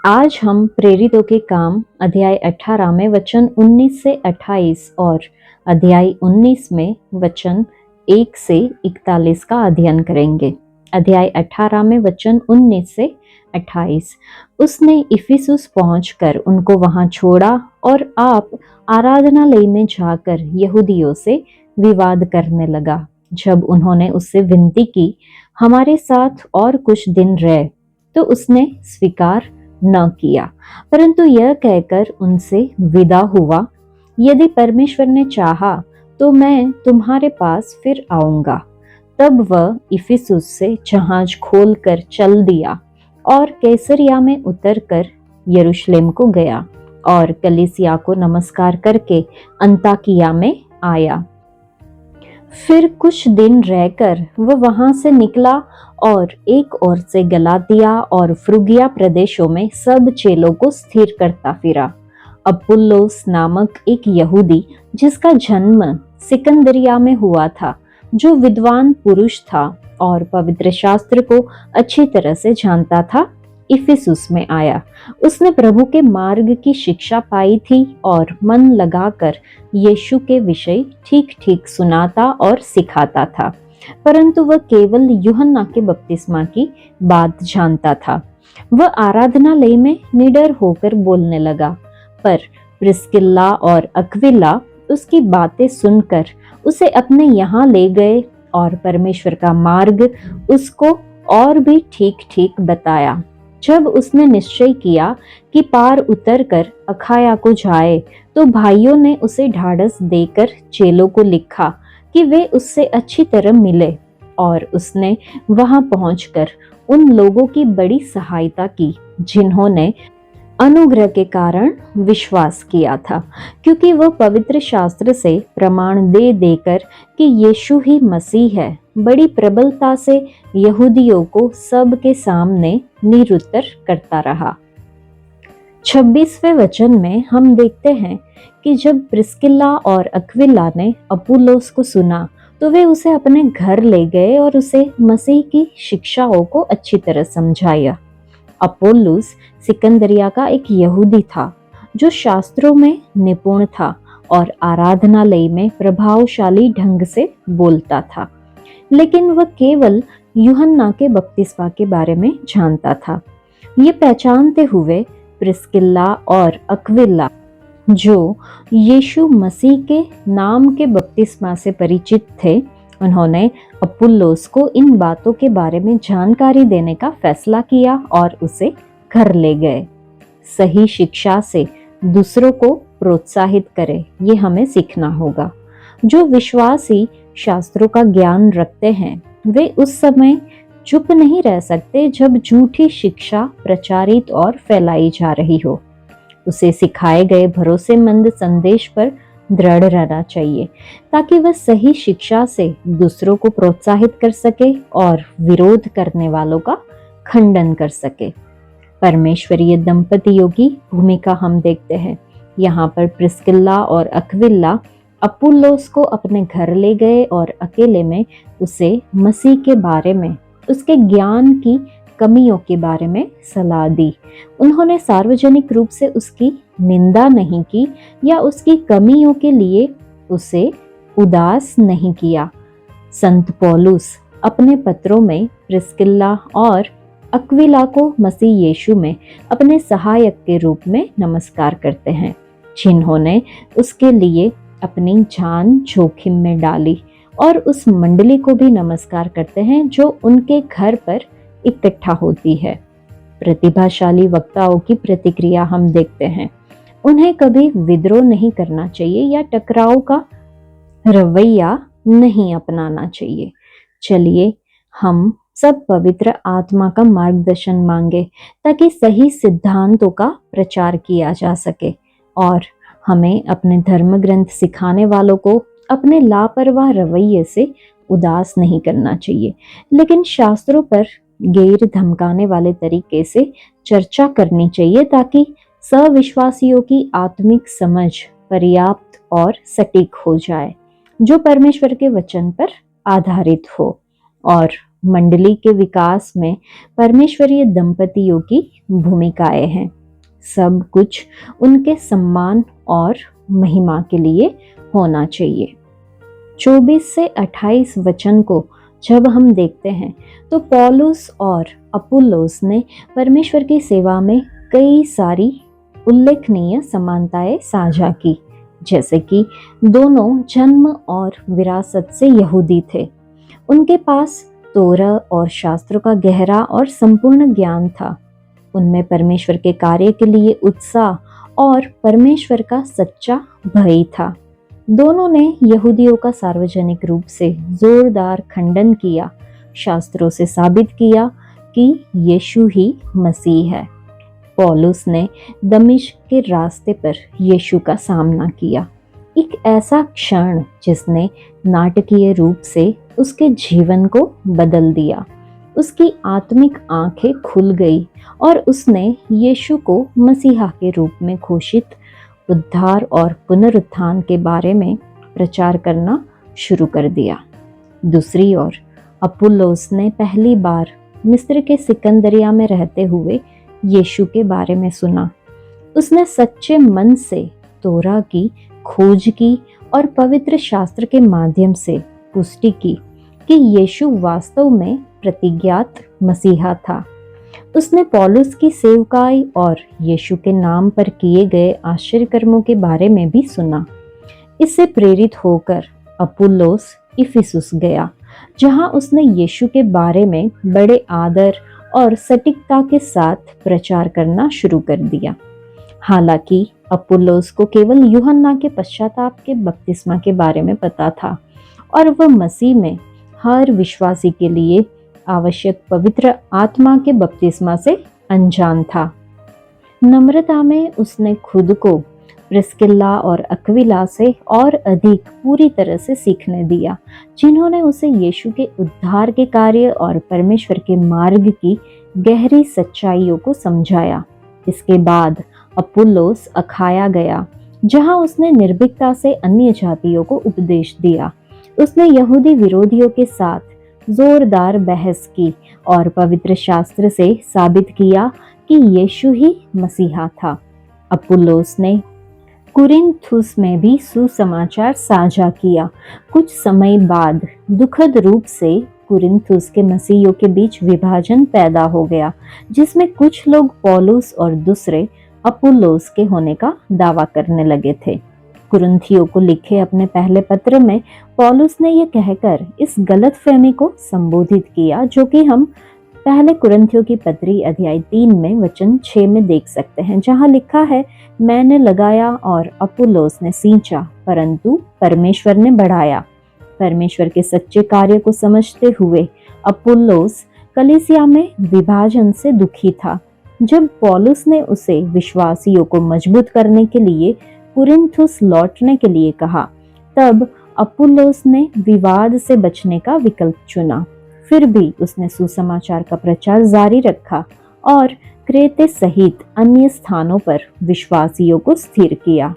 आज हम प्रेरितों के काम अध्याय 18 में वचन 19 से 28 और अध्याय 19 में वचन 1 से 41 का अध्ययन करेंगे। अध्याय 18 में वचन 19 से 28। उसने इफिसुस पहुंचकर उनको वहां छोड़ा और आप आराधनालय में जाकर यहूदियों से विवाद करने लगा। जब उन्होंने उससे विनती की, हमारे साथ और कुछ दिन रह, तो उसने स्वीकार न किया, परंतु यह कहकर उनसे विदा हुआ, यदि परमेश्वर ने चाहा तो मैं तुम्हारे पास फिर आऊंगा। तब वह इफिसुस से जहाज खोलकर चल दिया और कैसरिया में उतरकर यरूशलेम को गया और कलीसिया को नमस्कार करके अन्ताकिया में आया। फिर कुछ दिन रहकर वह वहां से निकला और एक ओर से गलातिया और फ्रुगिया प्रदेशों में सब चेलों को स्थिर करता फिरा। अपुल्लोस नामक एक यहूदी, जिसका जन्म सिकंदरिया में हुआ था, जो विद्वान पुरुष था और पवित्र शास्त्र को अच्छी तरह से जानता था, इफिसुस में आया। उसने प्रभु के मार्ग की शिक्षा पाई थी और मन लगाकर यीशु के विषय ठीक ठीक सुनाता और सिखाता था, परंतु वह केवल यूहन्ना के बपतिस्मा की बात जानता था। वह आराधनालय में निडर होकर बोलने लगा, पर प्रिस्किल्ला और अक्विला उसकी बातें सुनकर उसे अपने यहाँ ले गए और परमेश्वर का मार्ग उसको और भी ठीक ठीक बताया। जब उसने निश्चय किया कि पार उतरकर अखाया को जाए, तो भाइयों ने उसे ढाढ़स देकर चेलों को लिखा कि वे उससे अच्छी तरह मिले, और उसने वहां पहुंचकर उन लोगों की बड़ी सहायता की जिन्होंने अनुग्रह के कारण विश्वास किया था, क्योंकि वह पवित्र शास्त्र से प्रमाण दे देकर कि यीशु ही मसीह है, बड़ी प्रबलता से यहूदियों को सब के सामने निरुत्तर करता रहा। 26वें वचन में हम देखते हैं कि जब प्रिस्किल्ला और अक्विला ने अपुल्लोस को सुना, तो वे उसे अपने घर ले गए और उसे मसीह की शिक्षाओं को अच्छी तरह समझाया। अपोल्लोस सिकंदरिया का एक यहूदी था, जो शास्त्रों में निपुण था और आराधनालय में प्रभावशाली ढंग से बोलता था, लेकिन वह केवल यूहन्ना के बपतिस्मा के बारे में जानता था। ये पहचानते हुए प्रिस्किल्ला और अक्विला, जो यीशु मसीह के नाम के बपतिस्मा से परिचित थे, उन्होंने अपुल्लोस को इन बातों के बारे में जानकारी देने का फैसला किया और उसे घर ले गए। सही शिक्षा से दूसरों को प्रोत्साहित करें, ये हमें सीखना होगा। जो विश्वासी शास्त्रों का ज्ञान रखते हैं, वे उस समय चुप नहीं रह सकते जब झूठी शिक्षा प्रचारित और फैलाई जा रही हो। उसे सिखाए गए भरोसेमंद संदेश पर दृढ़ रहना चाहिए, ताकि वह सही शिक्षा से दूसरों को प्रोत्साहित कर सके और विरोध करने वालों का खंडन कर सके। परमेश्वरीय दंपतियों की भूमिका हम देखते हैं। यहाँ पर प्रिस्किल्ला और अक्विला अपुल्लोस को अपने घर ले गए और अकेले में उसे मसीह के बारे में, उसके ज्ञान की कमियों के बारे में सलाह दी। उन्होंने सार्वजनिक रूप से उसकी निंदा नहीं की या उसकी कमियों के लिए उसे उदास नहीं किया। संत पौलुस अपने पत्रों में प्रिस्किल्ला और अक्विला को मसीह यीशु में अपने सहायक के रूप में नमस्कार करते हैं, जिन्होंने उसके लिए अपनी जान जोखिम में डाली, और उस मंडली को भी नमस्कार करते हैं जो उनके घर पर इकट्ठा होती है। प्रतिभाशाली वक्ताओं की प्रतिक्रिया हम देखते हैं। उन्हें कभी विद्रोह नहीं करना चाहिए या टकराव का रवैया नहीं अपनाना चाहिए। चलिए हम सब पवित्र आत्मा का मार्गदर्शन मांगे, ताकि सही सिद्धांतों का प्रचार किया जा सके, और हमें अपने धर्म ग्रंथ सिखाने वालों को अपने लापरवाह रवैये से उदास नहीं करना चाहिए, लेकिन शास्त्रों पर गैर धमकाने वाले तरीके से चर्चा करनी चाहिए, ताकि सविश्वासियों की आत्मिक समझ पर्याप्त और सटीक हो जाए, जो परमेश्वर के वचन पर आधारित हो, और मंडली के विकास में परमेश्वरीय दंपतियों की भूमिकाएं हैं। सब कुछ उनके सम्मान और महिमा के लिए होना चाहिए। 24 से 28 वचन को जब हम देखते हैं तो पौलुस और अपुल्लोस ने परमेश्वर की सेवा में कई सारी उल्लेखनीय समानताएं साझा की, जैसे कि दोनों जन्म और विरासत से यहूदी थे। उनके पास तोरा और शास्त्रों का गहरा और संपूर्ण ज्ञान था। उनमें परमेश्वर के कार्य के लिए उत्साह और परमेश्वर का सच्चा भय था। दोनों ने यहूदियों का सार्वजनिक रूप से जोरदार खंडन किया, शास्त्रों से साबित किया कि यीशु ही मसीह है। पौलुस ने दमिश्क के रास्ते पर यीशु का सामना किया, एक ऐसा क्षण जिसने नाटकीय रूप से उसके जीवन को बदल दिया। उसकी आत्मिक आंखें खुल गई और उसने यीशु को मसीहा के रूप में घोषित उद्धार और पुनरुत्थान के बारे में प्रचार करना शुरू कर दिया। दूसरी ओर अपुल्लोस ने पहली बार मिस्र के सिकंदरिया में रहते हुए यीशु के बारे में सुना। उसने सच्चे मन से तोरा की खोज की और पवित्र शास्त्र के माध्यम से पुष्टि की कि यीशु वास्तव में प्रतिज्ञात मसीहा था। उसने पौलुस की सेवकाई और यीशु के नाम पर किए गए आश्चर्य कर्मों के बारे में भी सुना। इससे प्रेरित होकर अपुल्लोस इफिसुस गया, जहां उसने यीशु के बारे में बड़े आदर और सटीकता के साथ प्रचार करना शुरू कर दिया। हालांकि अपुल्लोस को केवल यूहन्ना के पश्चाताप के बपतिस्मा के बारे में पता था और वह मसीह में हर विश्वासी के लिए आवश्यक पवित्र आत्मा के बपतिस्मा से अनजान था। नम्रता में उसने खुद को प्रिस्किल्ला और अक्विला से और अधिक पूरी तरह से सीखने दिया, जिन्होंने उसे यीशु के उद्धार के कार्य और परमेश्वर के मार्ग की गहरी सच्चाइयों को समझाया। इसके बाद अपुल्लोस अखाया गया, जहां उसने निर्भीकता से अन्य जातियों को उपदेश दिया। उसने यहूदी विरोधियों के साथ जोरदार बहस की और पवित्र शास्त्र से साबित किया कि यीशु ही मसीहा था। अपुल्लोस ने कुरिन्थुस में भी सुसमाचार साझा किया। कुछ समय बाद दुखद रूप से कुरिन्थुस के मसीहियों के बीच विभाजन पैदा हो गया, जिसमें कुछ लोग पौलुस और दूसरे अपुल्लोस के होने का दावा करने लगे थे। कुरिन्थियों को लिखे अपने पहले पत्र में पौलुस ने यह कहकर इस गलतफहमी को संबोधित किया, जो कि हम पहले कुरिन्थियों की पत्री अध्याय 3 में वचन 6 में देख सकते हैं, जहां लिखा है, मैंने लगाया और अपुल्लोस ने सींचा, परंतु परमेश्वर ने बढ़ाया। परमेश्वर के सच्चे कार्य को समझते हुए अपुल्लोस कलीसिया में विभाजन से दुखी था। जब पौलुस ने उसे विश्वासियों को मजबूत करने के लिए कुरिन्थुस लौटने के लिए कहा, तब अपुल्लोस ने विवाद से बचने का विकल्प चुना। फिर भी उसने सुसमाचार का प्रचार जारी रखा और क्रेते सहित अन्य स्थानों पर विश्वासियों को स्थिर किया।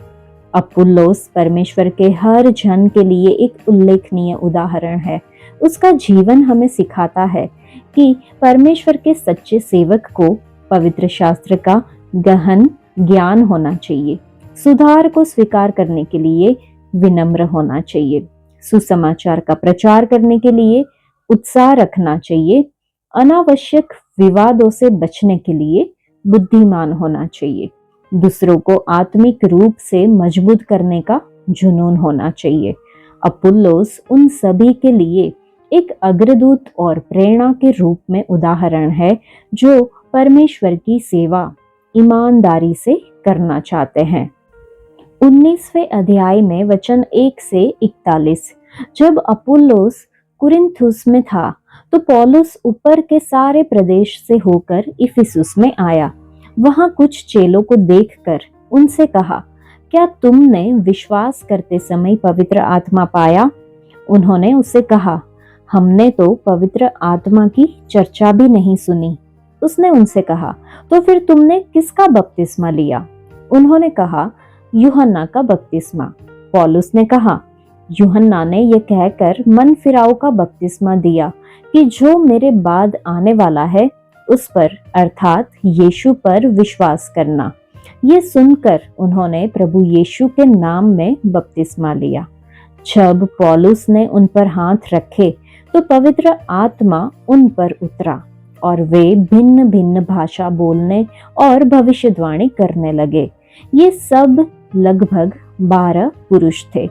अपुल्लोस परमेश्वर के हर जन के लिए एक उल्लेखनीय उदाहरण है। उसका जीवन हमें सिखाता है कि परमेश्वर के सच्चे सेवक को पवित्र शास्त्र का गहन ज्ञान होना चाहिए, सुधार को स्वीकार करने के लिए विनम्र होना चाहिए, सुसमाचार का प्रचार करने के लिए उत्साह रखना चाहिए, अनावश्यक विवादों से बचने के लिए बुद्धिमान होना चाहिए, दूसरों को आत्मिक रूप से मजबूत करने का जुनून होना चाहिए। अपुल्लोस उन सभी के लिए एक अग्रदूत और प्रेरणा के रूप में उदाहरण है, जो परमेश्वर की सेवा ईमानदारी से करना चाहते हैं। 19वें अध्याय में वचन 1 से 41, जब अपुल्लोस कुरिन्थुस में था तो पौलुस ऊपर के सारे प्रदेश से होकर इफिसुस में आया। वहां कुछ चेलों को देखकर उनसे कहा, क्या तुमने विश्वास करते समय पवित्र आत्मा पाया? उन्होंने उससे कहा, हमने तो पवित्र आत्मा की चर्चा भी नहीं सुनी। उसने उनसे कहा, तो फिर तुमने किसका बपतिस्मा लिया? उन्होंने कहा, यूहन्ना का बपतिस्मा। पौलुस ने कहा, यूहन्ना ने यह कहकर मन फिराव का बपतिस्मा दिया कि जो मेरे बाद आने वाला है उस पर अर्थात यीशु पर विश्वास करना। ये सुनकर उन्होंने प्रभु यीशु के नाम में बपतिस्मा लिया। जब पौलुस ने उन पर हाथ रखे तो पवित्र आत्मा उन पर उतरा और वे भिन्न भिन्न भाषा बोलने और भविष्यवाणी करने लगे। ये सब लगभग 12 पुरुष थे।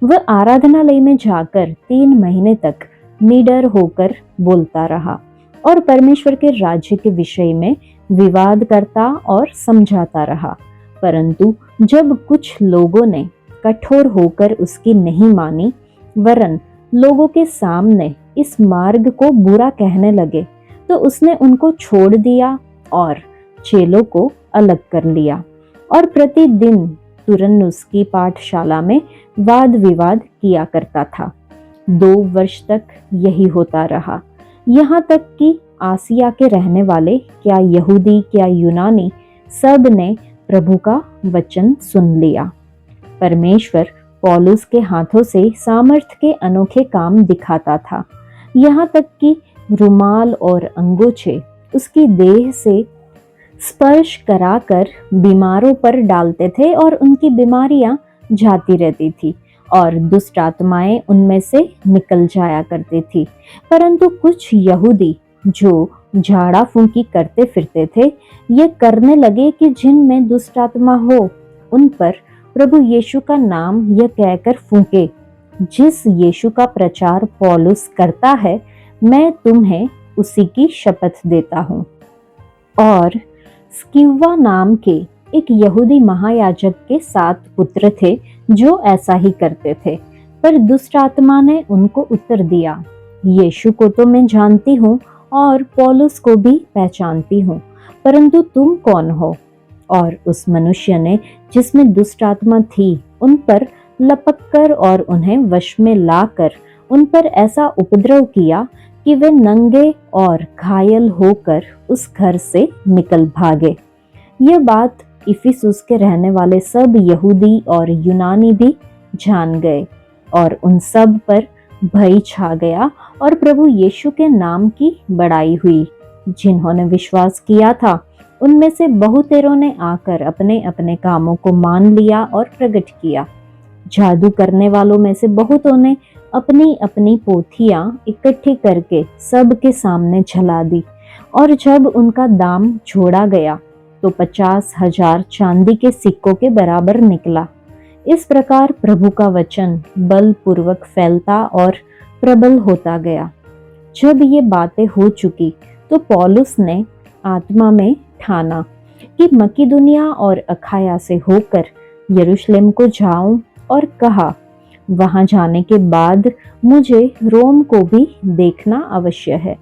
वह आराधनालय में जाकर 3 महीने तक निडर होकर बोलता रहा और परमेश्वर के राज्य के विषय में विवाद करता और समझाता रहा। परंतु जब कुछ लोगों ने कठोर होकर उसकी नहीं मानी वरन लोगों के सामने इस मार्ग को बुरा कहने लगे तो उसने उनको छोड़ दिया और चेलों को अलग कर लिया और प्रतिदिन तुरन्नुस की पाठशाला में वाद विवाद किया करता था। 2 वर्ष तक यही होता रहा, यहाँ तक कि आसिया के रहने वाले क्या यहूदी क्या यूनानी सब ने प्रभु का वचन सुन लिया। परमेश्वर पौलुस के हाथों से सामर्थ के अनोखे काम दिखाता था, यहाँ तक कि रुमाल और अंगोछे उसकी देह से स्पर्श कराकर बीमारों पर डालते थे और उनकी बीमारियां जाती रहती थी और दुष्ट आत्माएं उनमें से निकल जाया करती थी। परंतु कुछ यहूदी जो झाड़ा फूंकी करते फिरते थे ये करने लगे कि जिनमें दुष्ट आत्मा हो उन पर प्रभु यीशु का नाम यह कहकर फूंके, जिस यीशु का प्रचार पौलुस करता है मैं तुम्हें उसी की शपथ देता हूँ। और स्किवा नाम के एक यहूदी महायाजक के 7 पुत्र थे जो ऐसा ही करते थे। पर दुष्ट आत्मा ने उनको उत्तर दिया, यीशु को तो मैं जानती हूँ और पौलुस को भी पहचानती हूँ, परंतु तुम कौन हो? और उस मनुष्य ने जिसमें दुष्ट आत्मा थी उन पर लपककर और उन्हें वश में लाकर उन पर ऐसा उपद्रव किया कि वे नंगे और घायल होकर उस घर से निकल भागे। यह बात इफिसुस के रहने वाले सब यहूदी और यूनानी भी जान गए और उन सब पर भय छा गया और प्रभु यीशु के नाम की बड़ाई हुई। जिन्होंने विश्वास किया था उनमें से बहुतेरों ने आकर अपने अपने कामों को मान लिया और प्रकट किया। जादू करने वालों में से बहुतों ने अपनी अपनी पोथियां इकट्ठी करके सबके सामने जला दी और जब उनका दाम जोड़ा गया तो 50,000 चांदी के सिक्कों के बराबर निकला। इस प्रकार प्रभु का वचन बलपूर्वक फैलता और प्रबल होता गया। जब ये बातें हो चुकी तो पौलुस ने आत्मा में ठाना कि मकिदुनिया और अखाया से होकर यरूशलेम को जाऊं और कहा, वहां जाने के बाद मुझे रोम को भी देखना अवश्य है।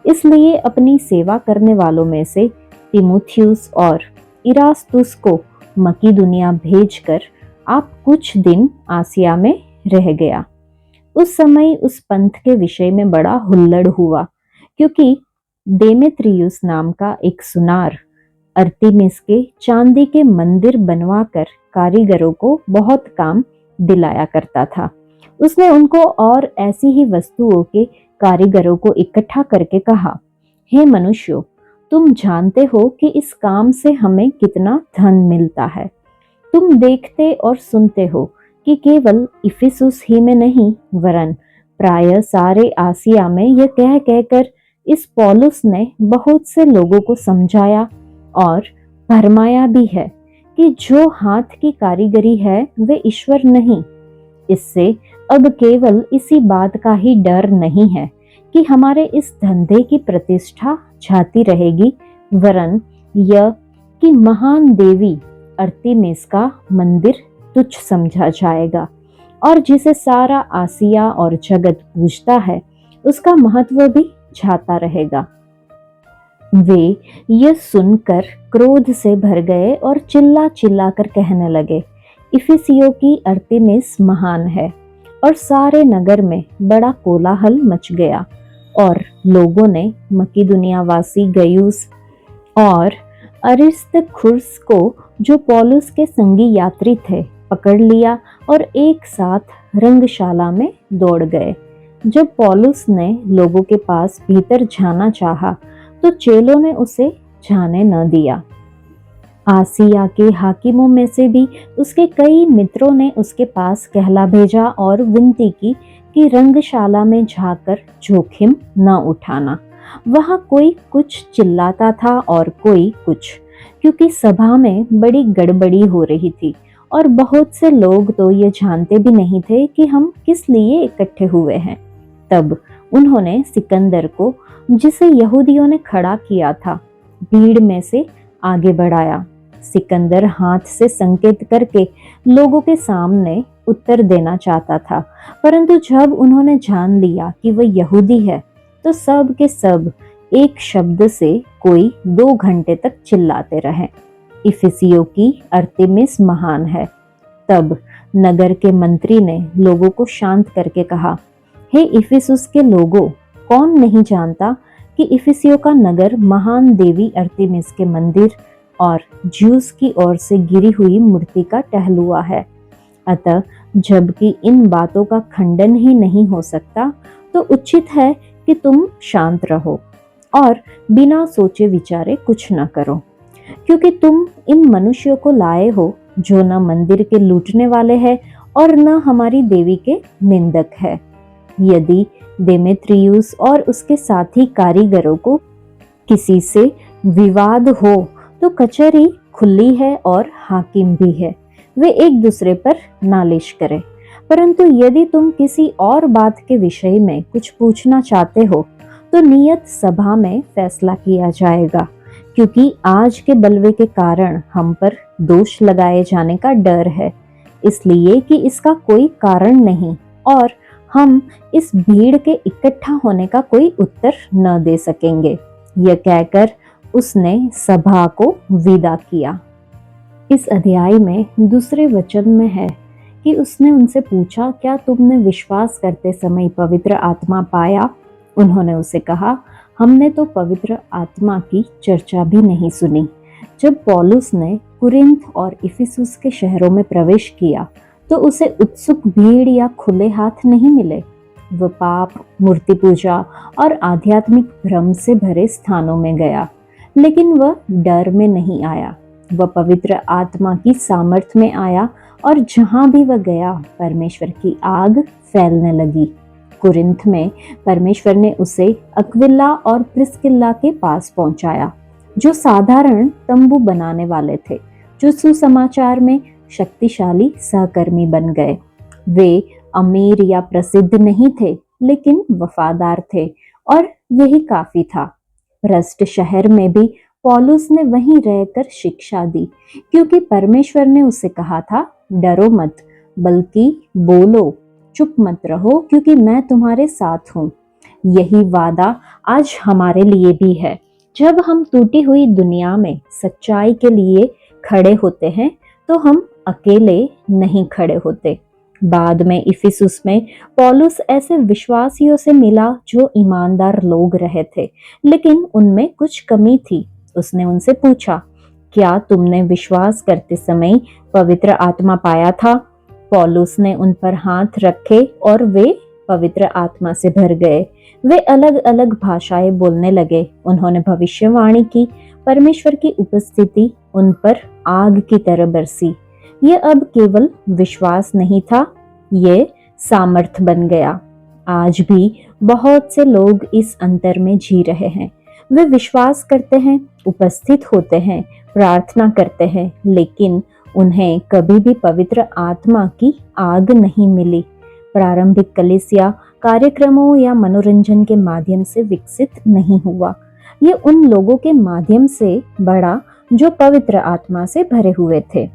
इसलिए अपनी सेवा करने वालों में से तिमुथियुस और इरास्तुस को मकिदुनिया भेजकर आप कुछ दिन आसिया में रह गया। उस समय उस पंथ के विषय में बड़ा हुल्लड़ हुआ, क्योंकि देमेत्रियुस नाम का एक सुनार अर्तिमिस के चांदी के मंदिर बनवाकर कारीगरों को बहुत काम दिलाया करता था। उसने उनको और ऐसी ही वस्तुओं के कारीगरों को इकट्ठा करके कहा, हे मनुष्यों, तुम जानते हो कि इस काम से हमें कितना धन मिलता है। तुम देखते और सुनते हो कि केवल इफिसुस ही में नहीं वरन प्राय सारे आसिया में यह कह कहकर इस पौलुस ने बहुत से लोगों को समझाया और भरमाया भी है कि जो हाथ की कारीगरी है वे ईश्वर नहीं। इससे अब केवल इसी बात का ही डर नहीं है कि हमारे इस धंधे की प्रतिष्ठा जाती रहेगी, वरन यह कि महान देवी अर्तिमिस का मंदिर तुच्छ समझा जाएगा और जिसे सारा आसिया और जगत पूजता है उसका महत्व भी जाता रहेगा। वे यह सुनकर क्रोध से भर गए और चिल्ला चिल्ला कर कहने लगे, इफिसियों की अर्तिमिस महान है। और सारे नगर में बड़ा कोलाहल मच गया और लोगों ने मकिदुनिया वासी गयुस और अरिस्तर्खुस को, जो पौलुस के संगी यात्री थे, पकड़ लिया और एक साथ रंगशाला में दौड़ गए। जब पौलुस ने लोगों के पास भीतर जाना चाहा, तो चेलों ने उसे जाने न दिया। आसिया के हाकिमों में से भी उसके कई मित्रों ने उसके पास कहला भेजा और विनती की कि रंगशाला में जाकर जोखिम न उठाना। वहां कोई कुछ चिल्लाता था और कोई कुछ, क्योंकि सभा में बड़ी गड़बड़ी हो रही थी और बहुत से लोग तो ये जानते भी नहीं थे कि हम किस लिए इकट्ठे हुए हैं। तब उन्होंने सिकंदर को, जिसे यहूदियों ने खड़ा किया था, भीड़ में से आगे बढ़ाया। सिकंदर हाथ से संकेत करके लोगों के सामने उत्तर देना चाहता था, परंतु जब उन्होंने जान लिया कि वह यहूदी है, तो सब के सब एक शब्द से कोई 2 घंटे तक चिल्लाते रहे, इफिसियों की अरतिमिस महान है। तब नगर के मंत्री ने लोगों को शांत करके कहा, हे इफिसुस के लोगों, कौन नहीं जानता कि इफिसियों का नगर महान देवी अरतिमिस के मंदिर और ज्यूस की ओर से गिरी हुई मूर्ति का टहलुआ है। अतः जबकि इन बातों का खंडन ही नहीं हो सकता, तो उचित है कि तुम शांत रहो और बिना सोचे विचारे कुछ न करो, क्योंकि तुम इन मनुष्यों को लाए हो जो न मंदिर के लूटने वाले हैं और न हमारी देवी के निंदक है। यदि देमेत्रियुस और उसके साथी कारीगरों को किसी से विवाद हो, तो कचहरी खुली है और हाकिम भी है, वे एक दूसरे पर नालिश करें। परंतु यदि तुम किसी और बात के विषय में कुछ पूछना चाहते हो, तो नियत सभा में फैसला किया जाएगा, क्योंकि आज के बलवे के कारण हम पर दोष लगाए जाने का डर है, इसलिए कि इसका कोई कारण नहीं और हम इस भीड़ के इकट्ठा होने का कोई उत्तर न दे सकेंगे। यह कहकर उसने सभा को विदा किया। इस अध्याय में दूसरे वचन में है कि उसने उनसे पूछा, क्या तुमने विश्वास करते समय पवित्र आत्मा पाया? उन्होंने उसे कहा, हमने तो पवित्र आत्मा की चर्चा भी नहीं सुनी। जब पौलुस ने कुरिन्थ और इफिसुस के शहरों में प्रवेश किया, तो उसे उत्सुक भीड़ या खुले हाथ नहीं मिले। वह पाप, मूर्ति पूजा और आध्यात्मिक भ्रम से भरे स्थानों में गया, लेकिन वह डर में नहीं आया। वह पवित्र आत्मा की सामर्थ में आया और जहां भी वह गया, परमेश्वर की आग फैलने लगी। कुरिन्थ में परमेश्वर ने उसे अक्विला और प्रिस्किल्ला के पास पहुंचाया, जो साधारण तंबू बनाने वाले थे, जो सुसमाचार में शक्तिशाली सहकर्मी बन गए। वे अमीर या प्रसिद्ध नहीं थे, लेकिन वफादार थे और यही काफी था। भ्रष्ट शहर में भी पौलुस ने वहीं रहकर शिक्षा दी, क्योंकि परमेश्वर ने उसे कहा था, डरो मत, बल्कि बोलो, चुप मत रहो, क्योंकि मैं तुम्हारे साथ हूँ। यही वादा आज हमारे लिए भी है। जब हम टूटी हुई दुनिया में सच्चाई के लिए खड़े होते हैं, तो हम अकेले नहीं खड़े होते। बाद में इफिसुस में पौलुस ऐसे विश्वासियों से मिला जो ईमानदार लोग रहे थे, लेकिन उनमें कुछ कमी थी। उसने उनसे पूछा, क्या तुमने विश्वास करते समय पवित्र आत्मा पाया था? पौलुस ने उन पर हाथ रखे और वे पवित्र आत्मा से भर गए। वे अलग अलग भाषाएं बोलने लगे। उन्होंने भविष्यवाणी की। परमेश्वर की उपस्थिति उन पर आग की तरह बरसी। ये अब केवल विश्वास नहीं था, ये सामर्थ बन गया। आज भी बहुत से लोग इस अंतर में जी रहे हैं। वे विश्वास करते हैं, उपस्थित होते हैं, प्रार्थना करते हैं, लेकिन उन्हें कभी भी पवित्र आत्मा की आग नहीं मिली। प्रारंभिक कलीसिया कार्यक्रमों या मनोरंजन के माध्यम से विकसित नहीं हुआ। ये उन लोगों के माध्यम से बढ़ा जो पवित्र आत्मा से भरे हुए थे।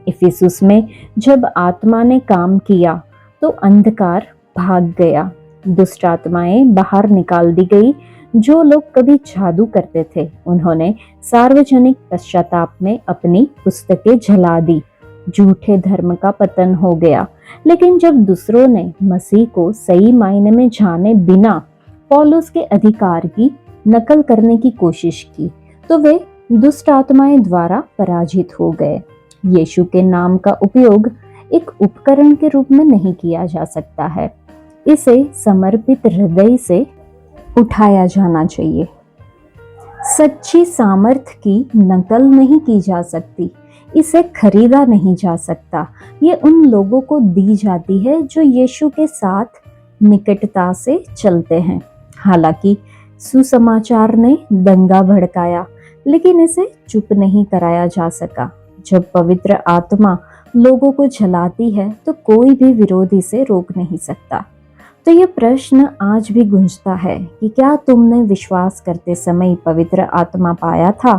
इफिसुस में जब आत्मा ने काम किया, तो अंधकार भाग गया, दुष्ट आत्माएं बाहर निकाल दी गई। जो लोग कभी जादू करते थे, उन्होंने सार्वजनिक पश्चाताप में अपनी पुस्तकें जला दी। झूठे धर्म का पतन हो गया। लेकिन जब दूसरों ने मसीह को सही मायने में जाने बिना पौलुस के अधिकार की नकल करने की कोशिश की, तो वे दुष्ट आत्माएं द्वारा पराजित हो गए। यीशु के नाम का उपयोग एक उपकरण के रूप में नहीं किया जा सकता है। इसे समर्पित हृदय से उठाया जाना चाहिए। सच्ची सामर्थ्य की नकल नहीं की जा सकती, इसे खरीदा नहीं जा सकता। ये उन लोगों को दी जाती है जो यीशु के साथ निकटता से चलते हैं। हालांकि सुसमाचार ने दंगा भड़काया, लेकिन इसे चुप नहीं कराया जा सका। जब पवित्र आत्मा लोगों को जलाती है तो कोई भी विरोध इसे रोक नहीं सकता। तो ये प्रश्न आज भी गूंजता है कि क्या तुमने विश्वास करते समय पवित्र आत्मा पाया था?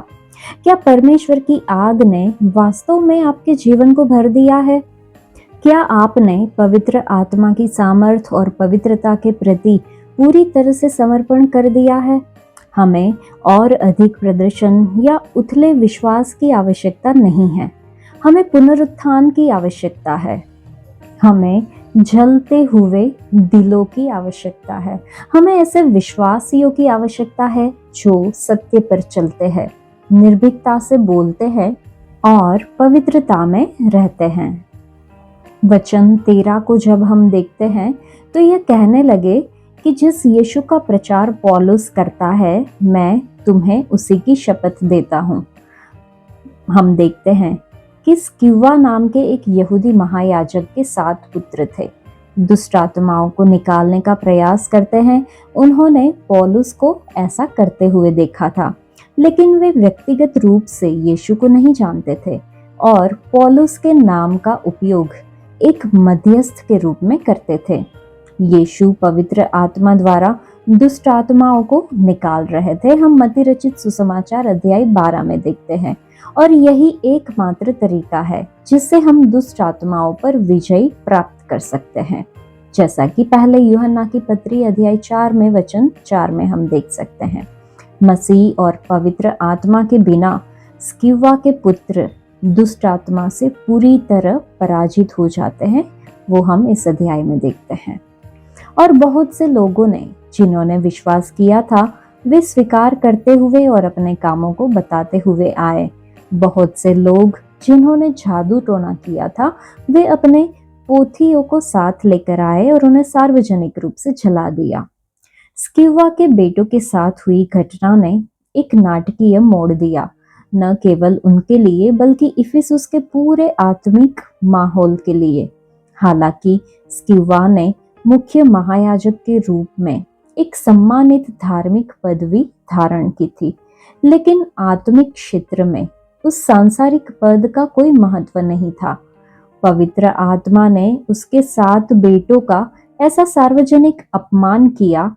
क्या परमेश्वर की आग ने वास्तव में आपके जीवन को भर दिया है? क्या आपने पवित्र आत्मा की सामर्थ और पवित्रता के प्रति पूरी तरह से समर्पण कर दिया है? हमें और अधिक प्रदर्शन या उथले विश्वास की आवश्यकता नहीं है। हमें पुनरुत्थान की आवश्यकता है। हमें जलते हुए दिलों की आवश्यकता है। हमें ऐसे विश्वासियों की आवश्यकता है जो सत्य पर चलते हैं, निर्भीकता से बोलते हैं और पवित्रता में रहते हैं। वचन 13 को जब हम देखते हैं तो यह कहने लगे कि जिस यीशु का प्रचार पौलुस करता है, मैं तुम्हें उसी की शपथ देता हूँ। हम देखते हैं कि स्क्विवा नाम के एक यहूदी महायाजक के 7 पुत्र थे। दुष्ट आत्माओं को निकालने का प्रयास करते हैं। उन्होंने पौलुस को ऐसा करते हुए देखा था, लेकिन वे व्यक्तिगत रूप से यीशु को नहीं जानते थे और पौलुस के नाम का उपयोग एक मध्यस्थ के रूप में करते थे। यीशु पवित्र आत्मा द्वारा दुष्ट आत्माओं को निकाल रहे थे। हम मत्ती रचित सुसमाचार अध्याय 12 में देखते हैं, और यही एकमात्र तरीका है जिससे हम दुष्ट आत्माओं पर विजय प्राप्त कर सकते हैं, जैसा कि पहले यूहन्ना की पत्री अध्याय 4 में वचन 4 में हम देख सकते हैं। मसीह और पवित्र आत्मा के बिना स्क्विवा के पुत्र दुष्ट आत्मा से पूरी तरह पराजित हो जाते हैं। वो हम इस अध्याय में देखते हैं। और बहुत से लोगों ने, जिन्होंने विश्वास किया था, वे स्वीकार करते हुए और अपने कामों को बताते हुए आए। बहुत से लोग जिन्होंने जादू टोना किया था, वे अपने पोथियों को साथ लेकर आए और उन्हें सार्वजनिक रूप से जला दिया। स्क्विवा के बेटों के साथ हुई घटना ने एक नाटकीय मोड़ दिया, न केवल उनके लिए बल्कि इफिसुस के पूरे आत्मिक माहौल के लिए। हालांकि स्क्विवा ने मुख्य महायाजक के रूप में एक सम्मानित धार्मिक पदवी धारण की थी, लेकिन आत्मिक क्षेत्र में उस सांसारिक पद का कोई महत्व नहीं था। पवित्र आत्मा ने उसके 7 बेटों का ऐसा सार्वजनिक अपमान किया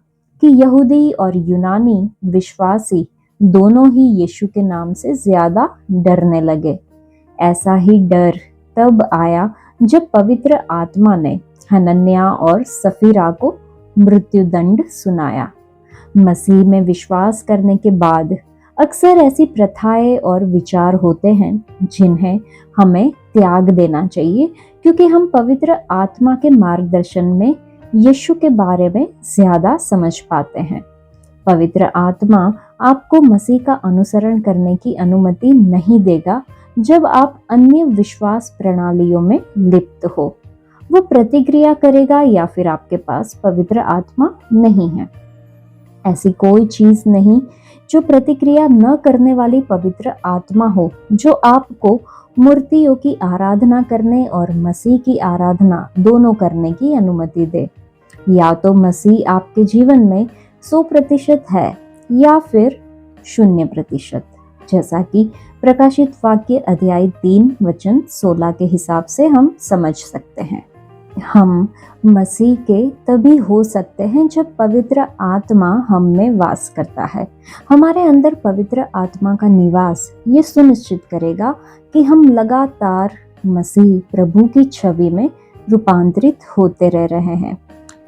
कि यहूदी और यूनानी विश्वासी दोनों ही यीशु के नाम से ज्यादा डरने लगे। ऐसा ही डर तब आया जब पवित्र आत्मा ने हनन्याह और सफीरा को मृत्युदंड सुनाया। मसीह में विश्वास करने के बाद अक्सर ऐसी प्रथाएं और विचार होते हैं जिन्हें हमें त्याग देना चाहिए, क्योंकि हम पवित्र आत्मा के मार्गदर्शन में यीशु के बारे में ज्यादा समझ पाते हैं। पवित्र आत्मा आपको मसीह का अनुसरण करने की अनुमति नहीं देगा जब आप अन्य विश्वास प्रणालियों में लिप्त हो। वो प्रतिक्रिया करेगा या फिर आपके पास पवित्र आत्मा नहीं है। ऐसी कोई चीज नहीं जो प्रतिक्रिया न करने वाली पवित्र आत्मा हो, जो आपको मूर्तियों की आराधना करने और मसीह की आराधना दोनों करने की अनुमति दे। या तो मसीह आपके जीवन में 100% है या फिर 0%, जैसा कि प्रकाशित वाक्य अध्याय 3 वचन 16 के हिसाब से हम समझ सकते हैं। हम मसीह के तभी हो सकते हैं जब पवित्र आत्मा हम में वास करता है। हमारे अंदर पवित्र आत्मा का निवास ये सुनिश्चित करेगा कि हम लगातार मसीह प्रभु की छवि में रूपांतरित होते रह रहे हैं।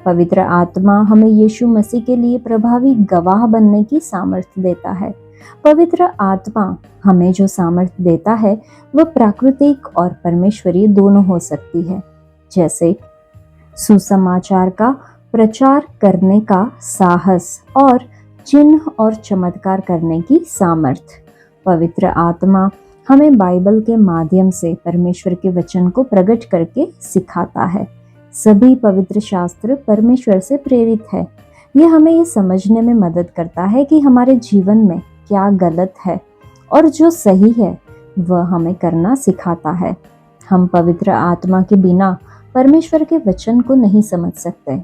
पवित्र आत्मा हमें यीशु मसीह के लिए प्रभावी गवाह बनने की सामर्थ्य देता है। पवित्र आत्मा हमें जो सामर्थ्य देता है वह प्राकृतिक और परमेश्वरीय दोनों हो सकती है, जैसे सुसमाचार का प्रचार करने का साहस और चिन्ह और चमत्कार करने की सामर्थ्य। पवित्र आत्मा हमें बाइबल के माध्यम से परमेश्वर के वचन को प्रकट करके सिखाता है। सभी पवित्र शास्त्र परमेश्वर से प्रेरित है। यह हमें ये समझने में मदद करता है कि हमारे जीवन में क्या गलत है और जो सही है वह हमें करना सिखाता है। हम पवित्र आत्मा के बिना परमेश्वर के वचन को नहीं समझ सकते।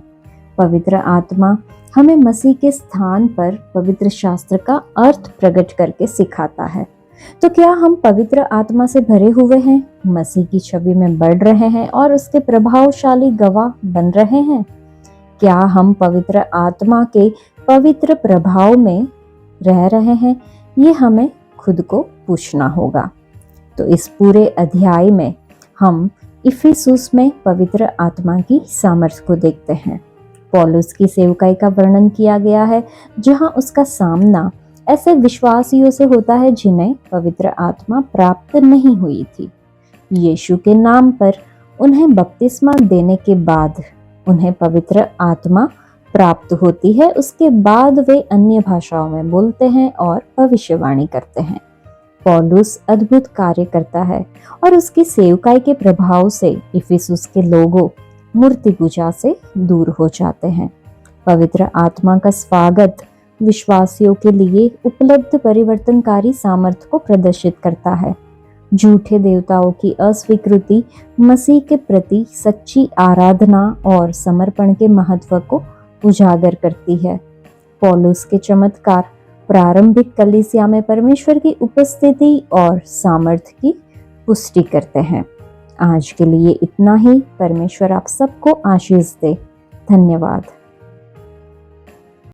पवित्र आत्मा हमें मसीह के स्थान पर पवित्र शास्त्र का अर्थ प्रकट करके सिखाता है। तो क्या हम पवित्र आत्मा से भरे हुए हैं, मसीह की छवि में बढ़ रहे हैं और उसके प्रभावशाली गवाह बन रहे हैं? क्या हम पवित्र आत्मा के पवित्र प्रभाव में रह रहे हैं? ये हमें खुद को पूछना होगा। तो इस पूरे अध्याय में हम इफिसुस में पवित्र आत्मा की सामर्थ्य को देखते हैं। पौलुस की सेवकाई का वर्णन किया गया है, जहां उसका सामना ऐसे विश्वासियों से होता है जिन्हें पवित्र आत्मा प्राप्त नहीं हुई थी। यीशु के नाम पर उन्हें बपतिस्मा देने के बाद उन्हें पवित्र आत्मा प्राप्त होती है। उसके बाद वे अन्य भाषाओं में बोलते हैं और भविष्यवाणी करते हैं। पौलुस अद्भुत कार्य करता है और उसकी सेवकाई के प्रभाव से इफिसुस के लोगों मूर्ति पूजा से दूर हो जाते हैं। पवित्र आत्मा का स्वागत विश्वासियों के लिए उपलब्ध परिवर्तनकारी सामर्थ्य को प्रदर्शित करता है। झूठे देवताओं की अस्वीकृति मसीह के प्रति सच्ची आराधना और समर्पण के महत्व को उजागर करती है। पौलुस के चमत्कार प्रारंभिक कलीसिया में परमेश्वर की उपस्थिति और सामर्थ्य की पुष्टि करते हैं। आज के लिए इतना ही। परमेश्वर आप सबको आशीष दे। धन्यवाद।